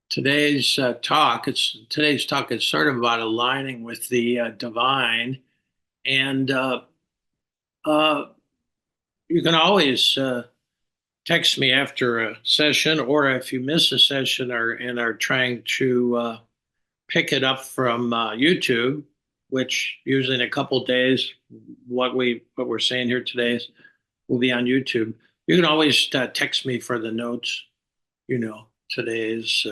Today's talk is sort of about aligning with the divine, and uh, you can always text me after a session, or if you miss a session or and are trying to pick it up from YouTube, which usually in a couple days, what we're saying here today will be on YouTube. You can always text me for the notes. Today's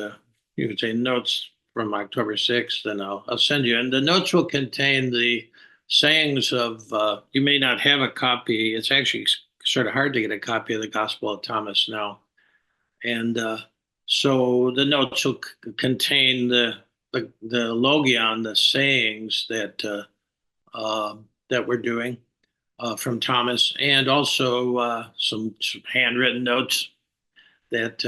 you can say notes from October 6th, and I'll send you. And the notes will contain the sayings of. You may not have a copy. It's actually sort of hard to get a copy of the Gospel of Thomas now, and so the notes will contain the logion, the sayings that we're doing from Thomas, and also some handwritten notes that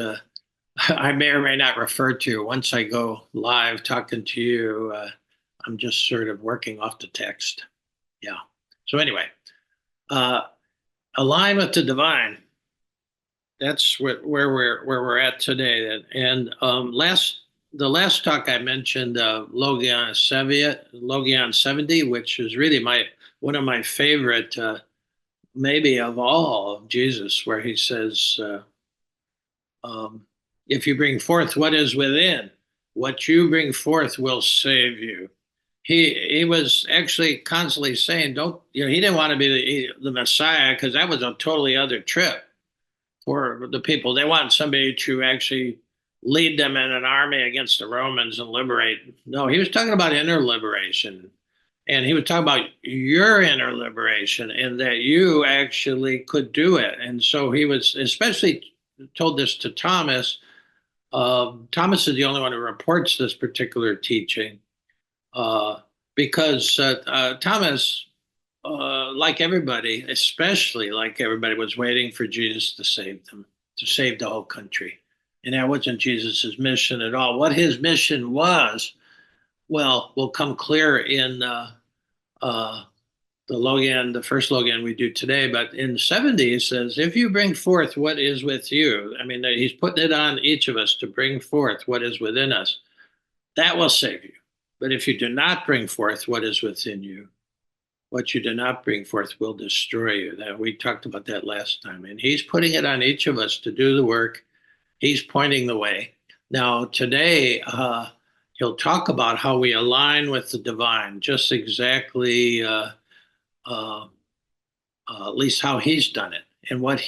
I may or may not refer to once I go live talking to you. I'm just sort of working off the text. Yeah. So anyway, uh, align with the divine. That's where we're at today. And the last talk I mentioned Logion 70, which is really my one of my favorite, maybe of all of Jesus, where he says. Um, if you bring forth what is within, what you bring forth will save you. He was actually constantly saying, don't, he didn't want to be the Messiah because that was a totally other trip for the people. They wanted somebody to actually lead them in an army against the Romans and liberate. No, he was talking about inner liberation. And he was talking about your inner liberation and that you actually could do it. And so he was especially told this to Thomas. Thomas is the only one who reports this particular teaching because Thomas, like everybody, especially like everybody, was waiting for Jesus to save them, to save the whole country. And that wasn't Jesus's mission at all. What his mission was, well, will come clear in uh, the first Logan we do today, but in the 70s it says, if you bring forth what is with you, I mean, he's putting it on each of us to bring forth what is within us, that will save you. But if you do not bring forth what is within you, what you do not bring forth will destroy you. That we talked about that last time. And he's putting it on each of us to do the work. He's pointing the way. Now, today, he'll talk about how we align with the divine, just exactly uh, at least how he's done it, and what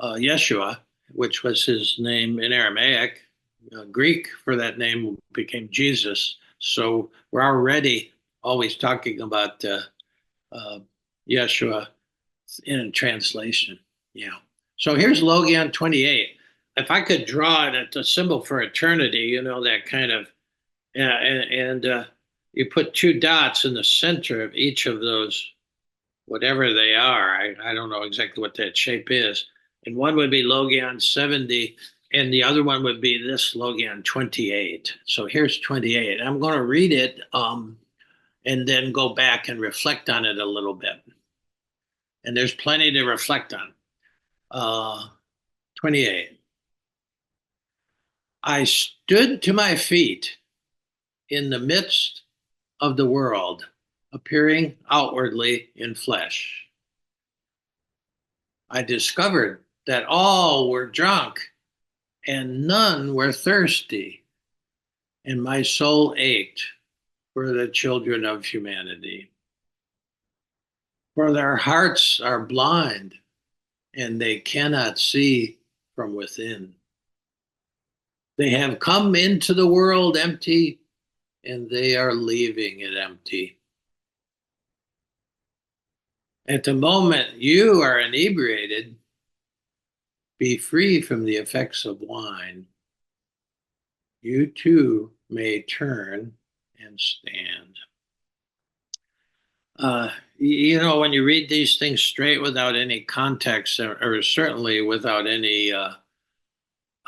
Yeshua, which was his name in Aramaic, Greek for that name became Jesus. So we're already always talking about uh, Yeshua in a translation. Yeah. So here's Logion 28. If I could draw it, it's a symbol for eternity, that kind of, and you put two dots in the center of each of those whatever they are. I don't know exactly what that shape is. And one would be Logion 70, and the other one would be this Logion 28. So here's 28. I'm going to read it and then go back and reflect on it a little bit. And there's plenty to reflect on. 28. I stood to my feet in the midst of the world, appearing outwardly in flesh. I discovered that all were drunk and none were thirsty, and my soul ached for the children of humanity. For their hearts are blind and they cannot see from within. They have come into the world empty and they are leaving it empty. At the moment you are inebriated, be free from the effects of wine. You too may turn and stand. When you read these things straight without any context, or certainly without any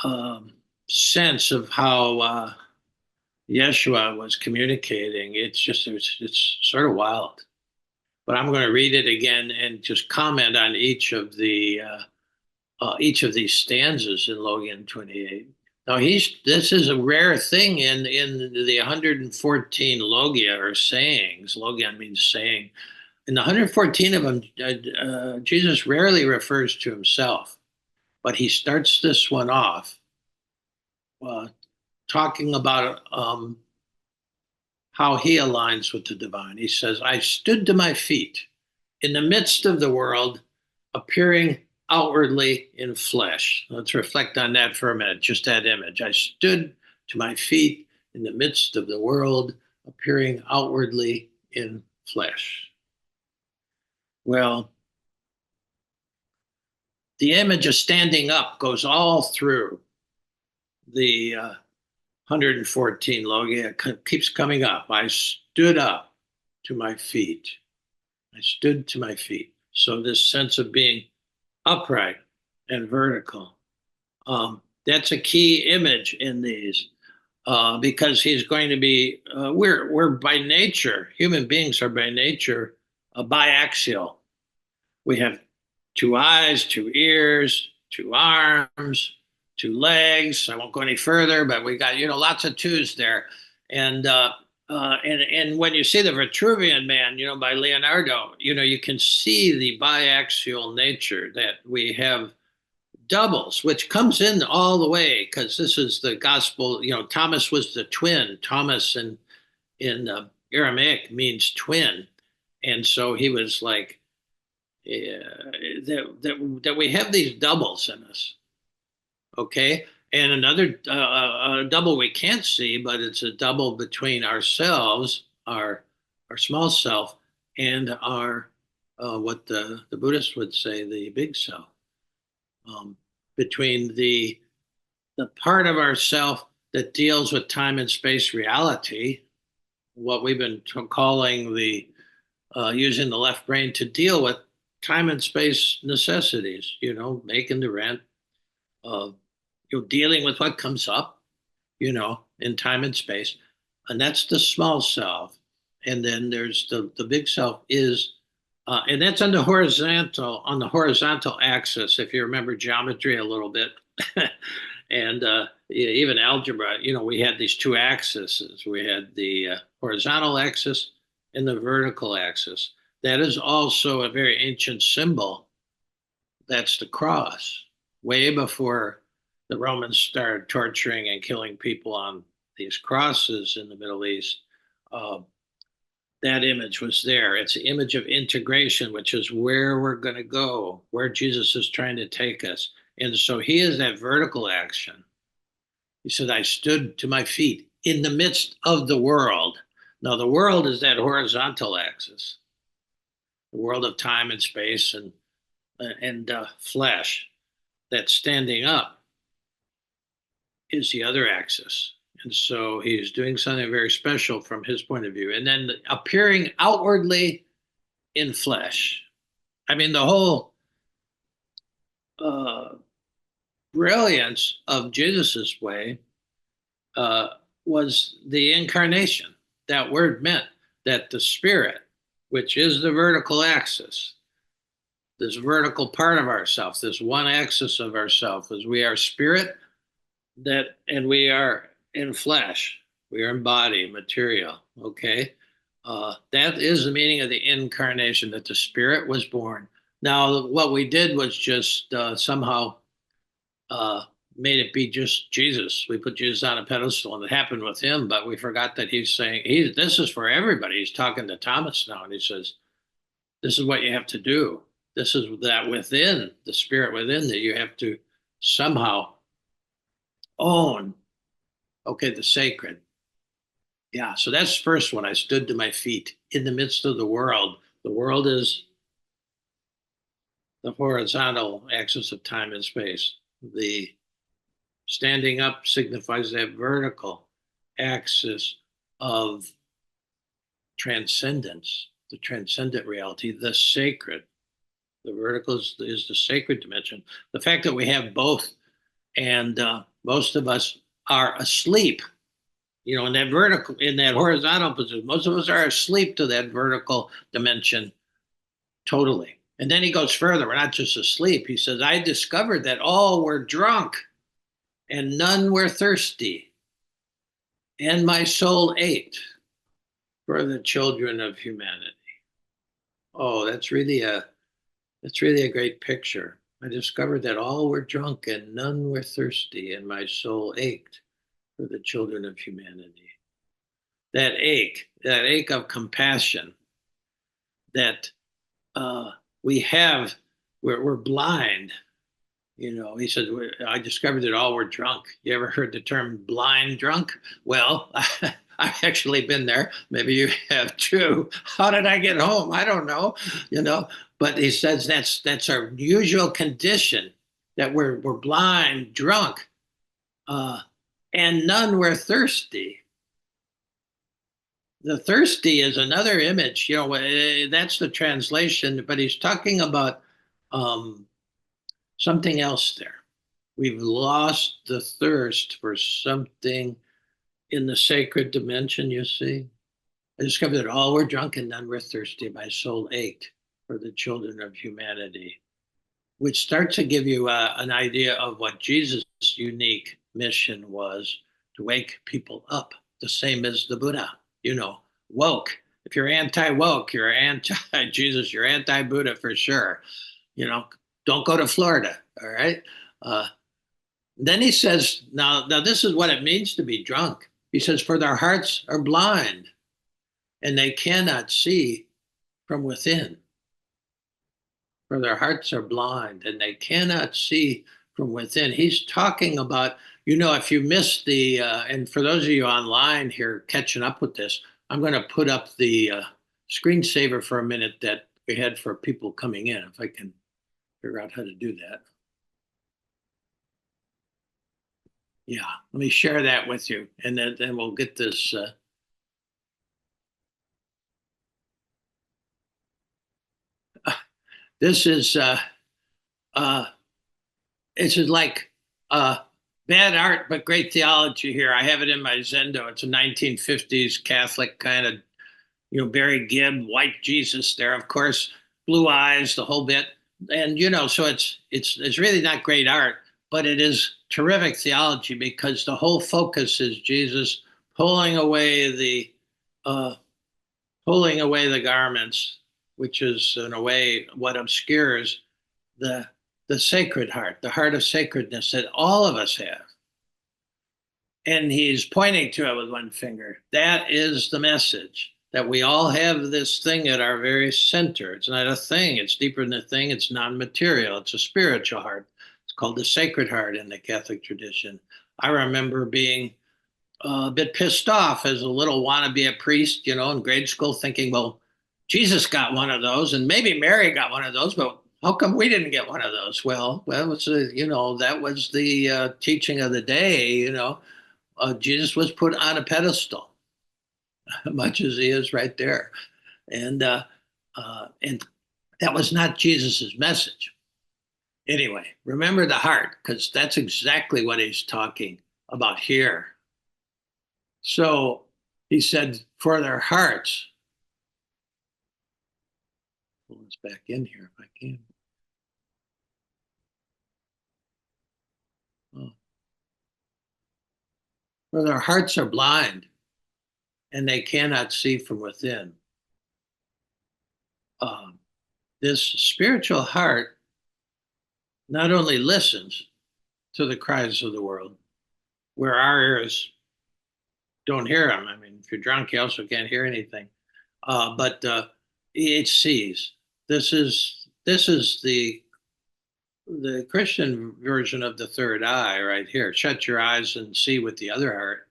um, sense of how Yeshua was communicating, it's sort of wild. But I'm going to read it again and just comment on each of these stanzas in Logion 28. Now this is a rare thing in the 114 logia or sayings. Logia means saying. In the 114 of them, Jesus rarely refers to himself, but he starts this one off uh, talking about how he aligns with the divine. He says, I stood to my feet in the midst of the world, appearing outwardly in flesh. Let's reflect on that for a minute, just that image. I stood to my feet in the midst of the world, appearing outwardly in flesh. Well, the image of standing up goes all through the 114 logia. It keeps coming up. I stood up to my feet. I stood to my feet. So this sense of being upright and vertical. That's a key image in these because he's going to be. We're by nature, human beings are by nature biaxial. We have two eyes, two ears, two arms, two legs. I won't go any further, but we got lots of twos there. And and when you see the Vitruvian Man, by Leonardo, you can see the biaxial nature that we have doubles, which comes in all the way because this is the gospel. Thomas was the twin. Thomas in Aramaic means twin, and so he was like that we have these doubles in us. Okay. And another double we can't see, but it's a double between ourselves, our small self, and our what the Buddhists would say, the big self. Between the part of ourself that deals with time and space reality, what we've been calling the using the left brain to deal with time and space necessities, making the rent, dealing with what comes up, in time and space. And that's the small self. And then there's the big self is, and that's on the horizontal axis, if you remember geometry a little bit. And even algebra, we had these two axes. We had the horizontal axis and the vertical axis. That is also a very ancient symbol. That's the cross. Way before the Romans started torturing and killing people on these crosses in the Middle East, that image was there. It's the image of integration, which is where we're going to go, where Jesus is trying to take us. And so he is that vertical action. He said, I stood to my feet in the midst of the world. Now, the world is that horizontal axis, the world of time and space and flesh. That standing up is the other axis. And so he's doing something very special from his point of view. And then appearing outwardly in flesh. I mean, the whole brilliance of Jesus's way was the incarnation. That word meant that the spirit, which is the vertical axis, this vertical part of ourself, this one axis of ourself, is we are spirit and we are in flesh. We are in body, material. Okay. That is the meaning of the incarnation, that the spirit was born. Now, what we did was just somehow made it be just Jesus. We put Jesus on a pedestal, and it happened with him, but we forgot that he's saying, this is for everybody. He's talking to Thomas now, and he says, this is what you have to do. This is that within, the spirit within, that you have to somehow own. Okay, the sacred. Yeah, so that's the first one. I stood to my feet in the midst of the world. The world is the horizontal axis of time and space. The standing up signifies that vertical axis of transcendence, the transcendent reality, the sacred. The vertical is the sacred dimension. The fact that we have both, and most of us are asleep, in that vertical, in that horizontal position. Most of us are asleep to that vertical dimension totally. And then he goes further. We're not just asleep. He says, I discovered that all were drunk. and none were thirsty, and my soul ate for the children of humanity. Oh, that's really a great picture. I discovered that all were drunk and none were thirsty, and my soul ached for the children of humanity. That ache of compassion that we have, we're blind. You know, he said, I discovered that all were drunk. You ever heard the term blind drunk? Well, I've actually been there. Maybe you have too. How did I get home? I don't know, you know. But he says that's our usual condition, that we're blind, drunk, uh, and none were thirsty. The thirsty is another image, you know, that's the translation, but he's talking about um, something else there. We've lost the thirst for something in the sacred dimension, you see. I discovered that all were drunk and none were thirsty. My soul ached for the children of humanity, which starts to give you an idea of what Jesus' unique mission was, to wake people up, the same as the Buddha, you know, woke. If you're anti woke, you're anti Jesus, you're anti Buddha for sure. You know, don't go to Florida, all right? Uh, then he says, now this is what it means to be drunk. He says, for their hearts are blind and they cannot see from within. For their hearts are blind and they cannot see from within. He's talking about, you know, if you missed and for those of you online here catching up with this, I'm going to put up the screensaver for a minute that we had for people coming in, if I can figure out how to do that. Yeah, let me share that with you, and then we'll get this. This is uh, this is like uh, bad art but great theology here. I have it in my Zendo. It's a 1950s Catholic kind of, you know, Barry Gibb, white Jesus there, of course, blue eyes, the whole bit, and you know, so it's really not great art, but it is terrific theology because the whole focus is Jesus pulling away the uh, pulling away the garments, which is in a way what obscures the the sacred heart, the heart of sacredness that all of us have. And he's pointing to it with one finger. That is the message, that we all have this thing at our very center. It's not a thing, it's deeper than a thing, it's non-material, it's a spiritual heart. It's called the Sacred Heart in the Catholic tradition. I remember being a bit pissed off as a little wannabe a priest, you know, in grade school, thinking, well, Jesus got one of those, and maybe Mary got one of those, but how come we didn't get one of those? Well, it's you know, that was the teaching of the day. You know, Jesus was put on a pedestal, much as he is right there, and that was not Jesus's message. Anyway, remember the heart, because that's exactly what he's talking about here. So he said, for their hearts, pull this back in here if I can. Oh. For their hearts are blind and they cannot see from within. Um, this spiritual heart not only listens to the cries of the world, where our ears don't hear them. I mean, if you're drunk, you also can't hear anything. But it sees. This is the Christian version of the third eye right here. Shut your eyes and see with the other heart,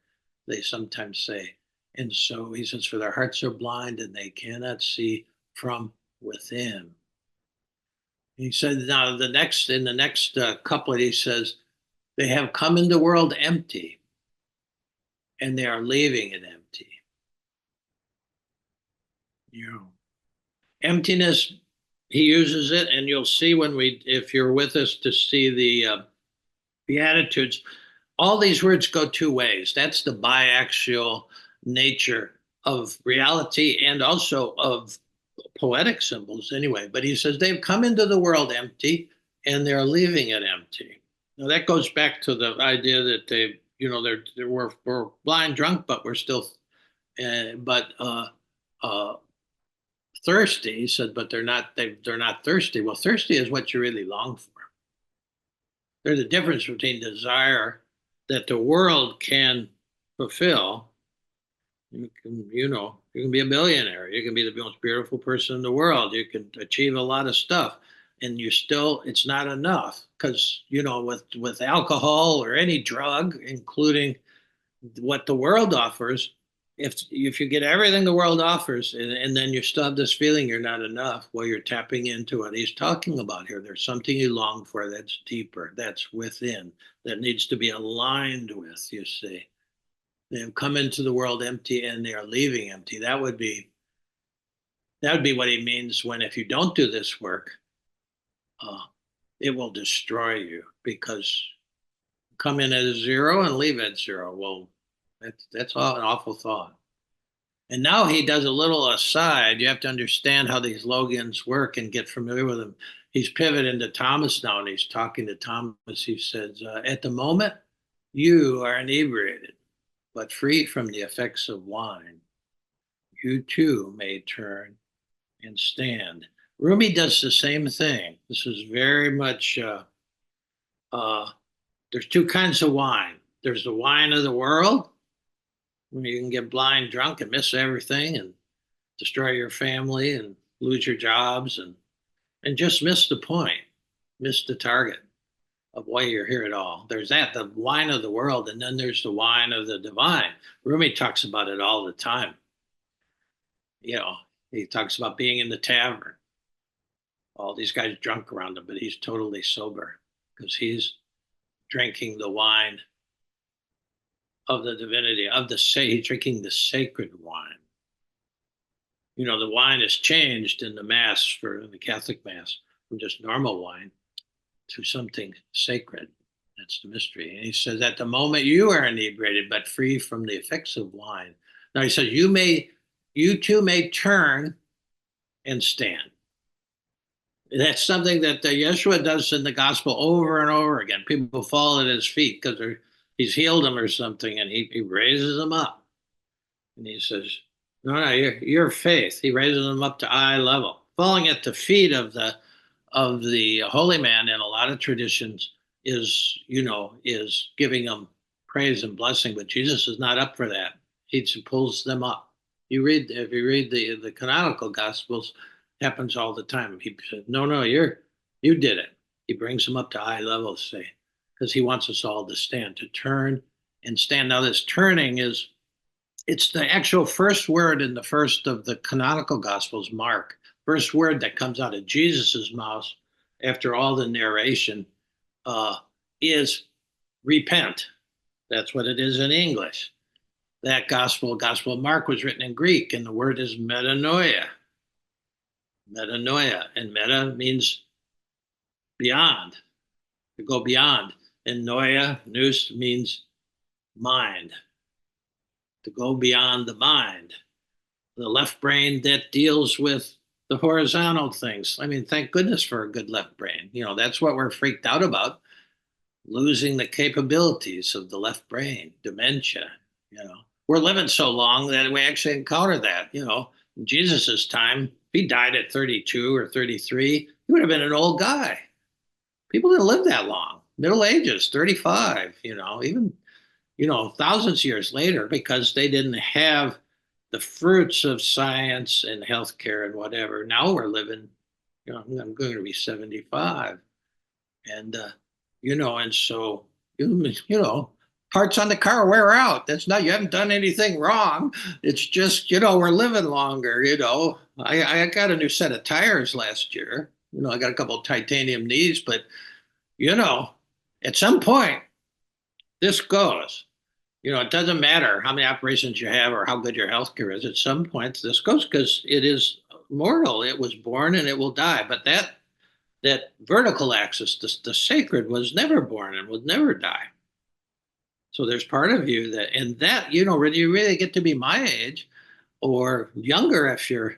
they sometimes say. And so he says, for their hearts are blind and they cannot see from within. He said, now in the next couplet, he says, they have come in the world empty and they are leaving it empty. You know, emptiness, he uses it, and you'll see if you're with us to see the Beatitudes, all these words go two ways. That's the biaxial nature of reality and also of poetic symbols anyway. But he says they've come into the world empty and they're leaving it empty. Now that goes back to the idea that we're blind drunk, but we're still, but thirsty. He said, but they're not thirsty. Well, thirsty is what you really long for. There's a difference between desire that the world can fulfill. You can be a billionaire. You can be the most beautiful person in the world. You can achieve a lot of stuff, and it's not enough because with alcohol or any drug, including what the world offers, if you get everything the world offers, and then you still have this feeling you're not enough, well, you're tapping into what he's talking about here. There's something you long for that's deeper, that's within, that needs to be aligned with. You see, they have come into the world empty and they are leaving empty. That would be what he means when if you don't do this work, uh, it will destroy you because come in at zero and leave at zero. Well, that's all an awful thought. And now he does a little aside. You have to understand how these Logans work and get familiar with them. He's pivoting to Thomas now, and he's talking to Thomas. He says, "At the moment, you are inebriated, but free from the effects of wine. You too may turn and stand." Rumi does the same thing. This is very much. Uh, there's two kinds of wine. There's the wine of the world, where you can get blind drunk and miss everything and destroy your family and lose your jobs and just miss the point, miss the target of why you're here at all. There's the wine of the world, and then there's the wine of the divine. Rumi talks about it all the time. You know, he talks about being in the tavern, all these guys drunk around him, but he's totally sober because he's drinking the wine of the divinity, he's drinking the sacred wine. The wine is changed in the Mass, for the Catholic Mass, from just normal wine to something sacred. That's the mystery. And he says, at the moment you are inebriated, but free from the effects of wine. Now he says, you too may turn and stand. That's something that Yeshua does in the gospel over and over again. People fall at his feet because he's healed them or something, and he raises them up. And he says, no, your faith. He raises them up to eye level. Falling at the feet of the holy man in a lot of traditions is giving them praise and blessing, but Jesus is not up for that. He pulls them up. If you read the canonical gospels, happens all the time. He said, no, you did it. He brings them up to eye level, say, because he wants us all to stand, to turn and stand. Now, this turning it's the actual first word in the first of the canonical gospels, Mark. First word that comes out of Jesus's mouth after all the narration is repent. That's what it is in English. That gospel of Mark, was written in Greek, and the word is metanoia. Metanoia, and meta means beyond, to go beyond, and noia, nous, means mind, to go beyond the mind, the left brain that deals with the horizontal things. I mean, thank goodness for a good left brain. That's what we're freaked out about, losing the capabilities of the left brain, dementia. We're living so long that we actually encounter that. In Jesus's time, if he died at 32 or 33, he would have been an old guy. People didn't live that long. Middle ages, 35, even, thousands of years later, because they didn't have the fruits of science and healthcare and whatever. Now we're living, I'm going to be 75. And, and so, parts on the car wear out. That's not, you haven't done anything wrong. It's just, we're living longer, I got a new set of tires last year. I got a couple of titanium knees, but, at some point, this goes. It doesn't matter how many operations you have or how good your healthcare is. At some point, this goes because it is mortal. It was born and it will die. But that vertical axis, the sacred, was never born and will never die. So there's part of you when you really get to be my age or younger, if you're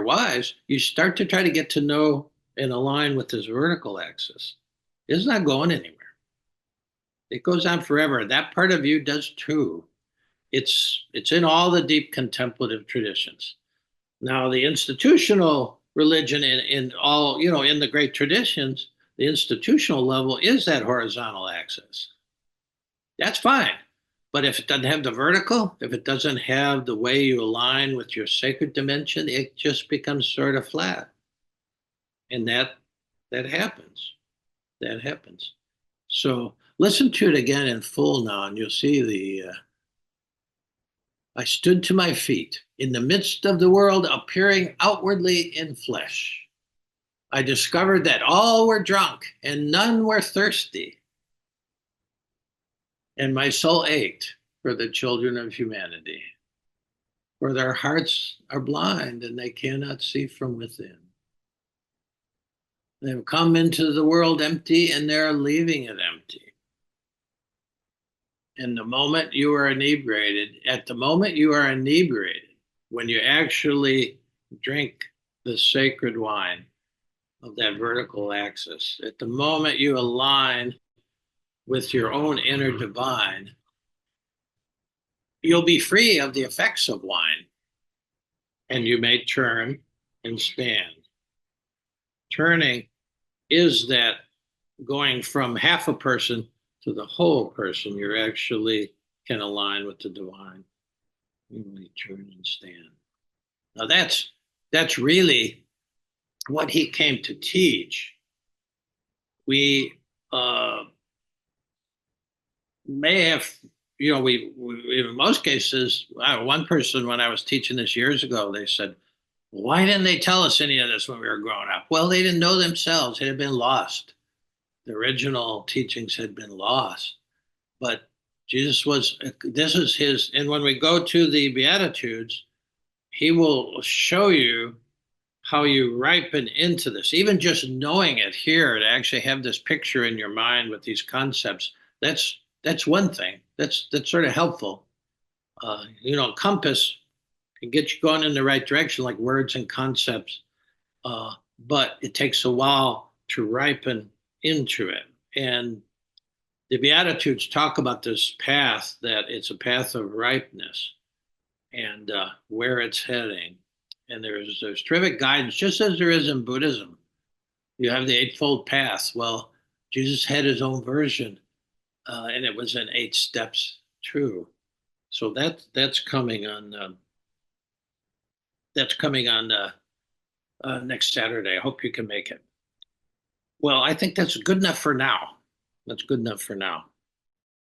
wise, you start to try to get to know and align with this vertical axis. It's not going anywhere. It goes on forever. That part of you does too. It's in all the deep contemplative traditions. Now, the institutional religion in all, in the great traditions, the institutional level is that horizontal axis. That's fine. But if it doesn't have the vertical, if it doesn't have the way you align with your sacred dimension, it just becomes sort of flat. And that happens. That happens. So listen to it again in full now, and you'll see I stood to my feet in the midst of the world, appearing outwardly in flesh. I discovered that all were drunk and none were thirsty. And my soul ached for the children of humanity, for their hearts are blind and they cannot see from within. They've come into the world empty and they're leaving it empty. And the moment you are inebriated, when you actually drink the sacred wine of that vertical axis, at the moment you align with your own inner divine, you'll be free of the effects of wine, and you may turn and stand. Turning is that going from half a person to the whole person. You actually can align with the divine. You really turn and stand. Now that's really what he came to teach. We may have, we in most cases, one person when I was teaching this years ago, they said, why didn't they tell us any of this when we were growing up? Well, they didn't know themselves. It had been lost. The original teachings had been lost. But this is his, and when we go to the Beatitudes, he will show you how you ripen into this. Even just knowing it here, to actually have this picture in your mind with these concepts, that's one thing. That's sort of helpful. Compass can get you going in the right direction, like words and concepts. But it takes a while to ripen into it. And the Beatitudes talk about this path, that it's a path of ripeness and where it's heading. And there's terrific guidance, just as there is in Buddhism. You have the Eightfold Path. Well, Jesus had his own version, and it was in 8 steps too. So that's coming on. Next Saturday. I hope you can make it. Well, I think that's good enough for now. That's good enough for now.